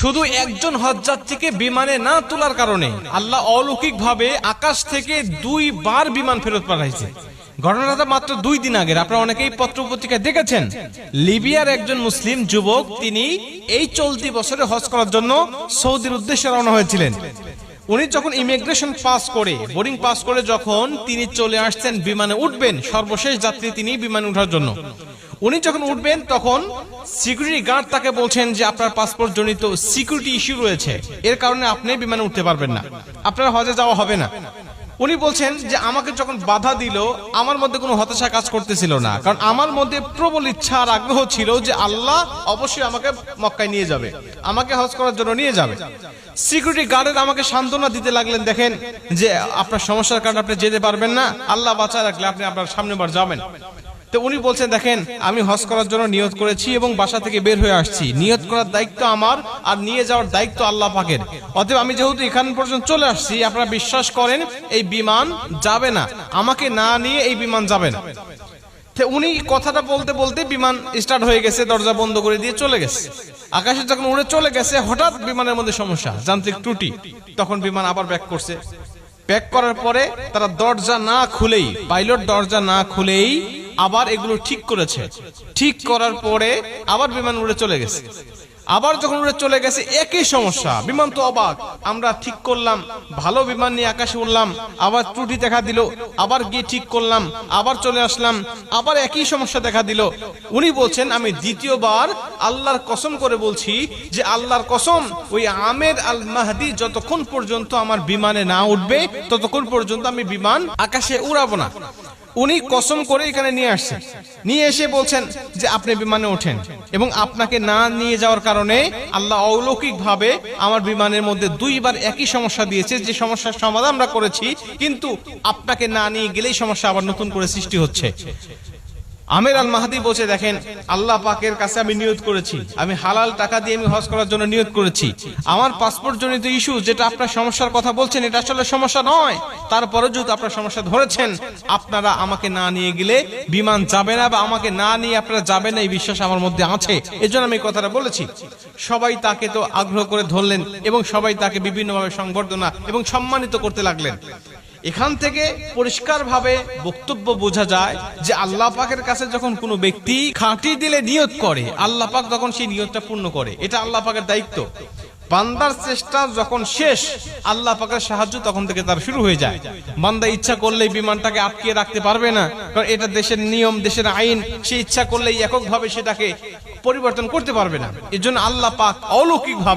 শুধু একজন হজযাত্রীকে বিমানে না তোলার কারণে আল্লাহ অলৌকিকভাবে আকাশ থেকে 2 বার বিমান ফেরত পাঠাইছে। ঘটনাটা মাত্র 2 দিন আগের। আপনারা অনেকেই পত্রপত্রিকায় দেখেছেন, লিবিয়ার একজন মুসলিম যুবক তিনি এই চলতি বছরে হজ করার জন্য সৌদির উদ্দেশ্যে রওনা হয়েছিলেন। উনি যখন ইমিগ্রেশন পাস করে, বোর্ডিং পাস করে যখন তিনি চলে আসছেন বিমানে উঠবেন, সর্বশেষ যাত্রী তিনি বিমানে ওঠার জন্য, উনি যখন উঠবেন তখন সিকিউরিটি গার্ড তাকে বলছেন যে আপনার পাসপোর্ট জনিত সিকিউরিটি ইস্যু রয়েছে, এর কারণে আপনি বিমানে উঠতে পারবেন না, আপনার হজে যাওয়া হবে না। উনি বলছেন যে আমাকে যখন বাধা দিল আমার মধ্যে কোনো হতাশা কাজ করতেছিল না, কারণ আমার মধ্যে প্রবল ইচ্ছা আর আগ্রহ ছিল যে আল্লাহ অবশ্যই আমাকে মক্কায় নিয়ে যাবে, আমাকে হজ করার জন্য নিয়ে যাবে। সিকিউরিটি গার্ডের আমাকে সান্ত্বনা দিতে লাগলেন, দেখেন যে আপনার সমস্যার কারণে আপনি যেতে পারবেন না, আল্লাহ বাঁচায় রাখলে আপনি আপনার সামনে বার যাবেন। তো উনি বলছেন দেখেন আমি হজ করার জন্য নিয়ত করেছি এবং বাসা থেকে বের হয়ে আসছি, নিয়ত করার দায়িত্ব আমার আর নিয়ে যাওয়ার দায়িত্ব আল্লাহ পাকের, অতএব আমি যেহেতু এখান পর্যন্ত চলে আসছি, আপনারা বিশ্বাস করেন এই বিমান যাবে না, আমাকে না নিয়ে এই বিমান যাবে না। উনি কথাটা বলতে বলতে বিমান স্টার্ট হয়ে গেছে, দরজা বন্ধ করে দিয়ে চলে গেছে। আকাশে যখন উড়ে চলে গেছে হঠাৎ বিমানের মধ্যে সমস্যা, যান্ত্রিক ত্রুটি, তখন বিমান আবার ব্যাক করছে। ব্যাক করার পরে তারা দরজা না খুলেই, পাইলট দরজা না খুলেই আবার এগুলো ঠিক করেছে। ঠিক করার পরে আবার বিমান উড়ে চলে গেছে। আবার যখন উড়ে চলে গেছে একই সমস্যা, বিমান তো অবাক, আমরা ঠিক করলাম, ভালো বিমান নিয়ে আকাশে উড়লাম, আবার ত্রুটি দেখা দিল, আবার গিয়ে ঠিক করলাম, আবার চলে আসলাম, আবার একই সমস্যা দেখা দিল। উনি বলছেন আমি দ্বিতীয়বার আল্লাহর কসম করে বলছি যে আল্লাহর কসম ওই আমের আল মাহদি যতক্ষণ পর্যন্ত আমার বিমানে না উঠবে ততক্ষণ পর্যন্ত আমি বিমান আকাশে উড়াবো না। উনি কসম করে এখানে নিয়ে আসছেন, নিয়ে এসে বলছেন যে আপনি বিমানে ওঠেন, এবং আপনাকে না নিয়ে যাওয়ার কারণে আল্লাহ অলৌকিক ভাবে আমার বিমানের মধ্যে 2 বার একই সমস্যা দিয়েছে, যে সমস্যার সমাধান আমরা করেছি, কিন্তু আপনাকে না নিয়ে গেলেই সমস্যা আবার নতুন করে সৃষ্টি হচ্ছে। আমের আল মাহদি বলছে দেখেন আল্লাহ পাকের কাছে আমি নিয়ত করেছি, আমি হালাল টাকা দিয়ে আমি হজ করার জন্য নিয়ত করেছি, আমার পাসপোর্ট জনিত ইস্যু যেটা আপনার সমস্যার কথা বলছেন এটা আসলে সমস্যা নয়, তারপরে যদি আপনার সমস্যা ধরেছেন আপনারা আমাকে না নিয়ে গেলে বিমান যাবে না, বা আমাকে না নিয়ে আপনারা যাবেন না, এই বিশ্বাস আমার মধ্যে আছে, এজন্য আমি কথাটা বলেছি। সবাই তাকে তো আগ্রহ করে ধরলেন এবং সবাই তাকে বিভিন্নভাবে সংবর্ধনা এবং সম্মানিত করতে লাগলেন। এখান থেকে পরিষ্কারভাবে বক্তব্য বোঝা যায় যে আল্লাহ পাকের কাছে যখন কোনো ব্যক্তি খাঁটি দিলে নিয়ত করে, আল্লাহ পাক তখন সেই নিয়তটা পূর্ণ করে, এটা আল্লাহ পাকের দায়িত্ব। বান্দার চেষ্টা যখন শেষ, আল্লাহ পাকের সাহায্য তখন থেকে তার শুরু হয়ে যায়। বান্দা ইচ্ছা করলেই বিমানটাকে আটকে রাখতে পারবে না, কারণ এটা দেশের নিয়ম, দেশের আইন, সে ইচ্ছা করলেই এককভাবে সেটাকে পরিবর্তন করতে পারবে না। এজন্য আল্লাহ পাক অলৌকিকভাবে